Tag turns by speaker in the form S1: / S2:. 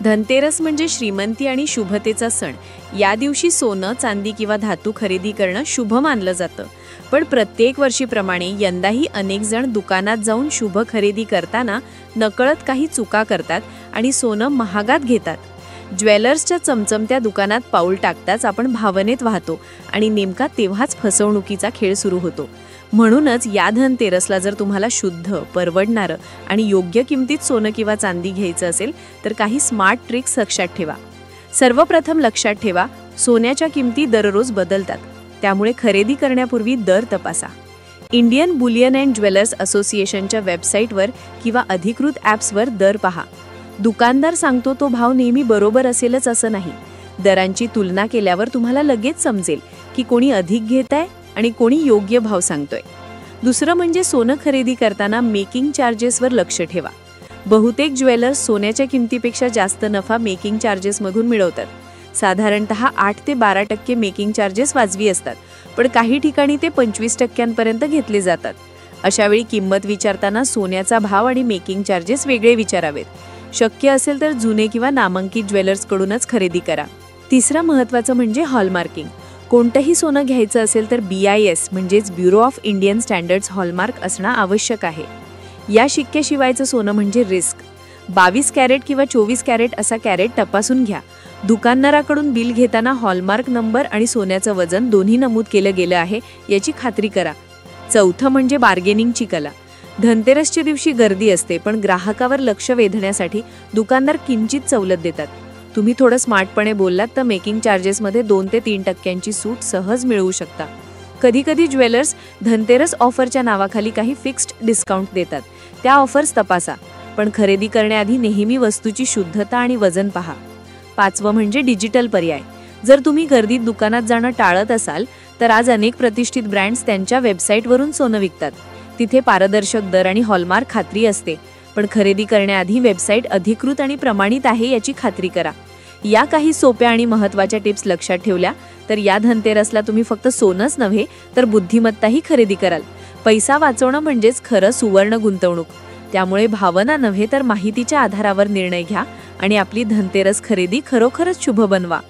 S1: धनतेरस म्हणजे श्रीमंती आणि शुभतेचा सण। या दिवशी सोनं, चांदी किंवा धातू खरेदी करणं शुभ मानलं जातं। पण प्रत्येक वर्षीप्रमाणे यंदाही अनेक जण दुकानात जाऊन शुभ खरेदी करताना नकळत काही चुका करतात आणि सोनं महागात घेतात। ज्वेलर्सच्या चमचमत्या दुकानात पाऊल टाकताच आपण भावनेत वाहतो आणि नेमका तेव्हाच फसवणुकीचा खेळ सुरू होतो। म्हणूनच या धनतेरसला जर तुम्हाला शुद्ध, परवडणारं आणि योग्य किमतीत सोनं किंवा चांदी घ्यायचं असेल तर काही स्मार्ट ट्रिक्स लक्षात ठेवा। सर्वप्रथम लक्षात ठेवा, सोन्याच्या किमती दररोज बदलतात, त्यामुळे खरेदी करण्यापूर्वी दर तपासा। इंडियन बुलियन अँड ज्वेलर्स असोसिएशनच्या वेबसाईटवर किंवा अधिकृत ॲप्सवर दर पहा। दुकानदार सांगतो तो भाव नेहमी बरोबर असेलच असं नाही। दरांची तुलना केल्यावर तुम्हाला लगेच समजेल की कोणी अधिक घेत आहे आणि कोणी योग्य भाव सांगतोय। दुसरं म्हणजे सोनं खरेदी करताना मेकिंग चार्जेसवर लक्ष ठेवा। बहुतेक ज्वेलर्स सोन्याच्या किमतीपेक्षा जास्त नफा मेकिंग चार्जेसमधून मिळवतात। साधारणतः 8 ते 12% मेकिंग चार्जेस वाजवी असतात, पण काही ठिकाणी ते 25% घेतले जातात। अशावेळी किंमत विचारताना सोन्याचा भाव आणि मेकिंग चार्जेस वेगळे विचारावेत। शक्य असेल तर जुने किंवा नामांकित ज्वेलर्सकडूनच खरेदी करा। तिसरं महत्त्वाचं म्हणजे हॉलमार्किंग। कोणतंही सोनं घ्यायचं असेल तर BIS म्हणजेच bureau of Indian standards hallmark असणं आवश्यक आहे। या शिक्क्याशिवायचं सोनं म्हणजे रिस्क। 22 कॅरेट किंवा 24 कॅरेट असा कॅरेट तपासून घ्या। दुकानदाराकडून बिल घेताना हॉलमार्क नंबर आणि सोन्याचं वजन दोन्ही नमूद केलं गेलं आहे याची खात्री करा। चौथं म्हणजे बार्गेनिंगची कला। धनतेरसच्या दिवशी गर्दी असते, पण ग्राहकावर लक्ष वेधण्यासाठी दुकानदार किंचित सवलत देतात। तुम्ही थोडं स्मार्टपणे बोललात तर मेकिंग चार्जेसमध्ये 2 ते 3% सूट सहज मिळवू शकता। कधीकधी ज्वेलर्स धनतेरस ऑफरच्या नावाखाली काही फिक्स्ड डिस्काउंट देतात, त्या ऑफर्स तपासा, पण खरेदी करण्याआधी नेहमी वस्तूची शुद्धता आणि वजन पहा। पाचवं म्हणजे डिजिटल पर्याय। जर तुम्ही गर्दीत दुकानात जाणं टाळत असाल तर आज अनेक प्रतिष्ठित ब्रँड्स त्यांच्या वेबसाईटवरून सोनं विकतात। तिथे पारदर्शक दर आणि हॉलमार्क खात्री असते, पण खरेदी करण्याआधी वेबसाईट अधिकृत आणि प्रमाणित आहे याची खात्री करा। या काही सोप्या आणि महत्त्वाच्या टिप्स लक्षात ठेवल्या तर या धनतेरसला तुम्ही फक्त सोनंच नव्हे तर बुद्धिमत्ताही खरेदी कराल। पैसा वाचवणं म्हणजेच खरं सुवर्ण गुंतवणूक। त्यामुळे भावना नव्हे तर माहितीच्या आधारावर निर्णय घ्या आणि आपली धनतेरस खरेदी खरोखरच शुभ बनवा।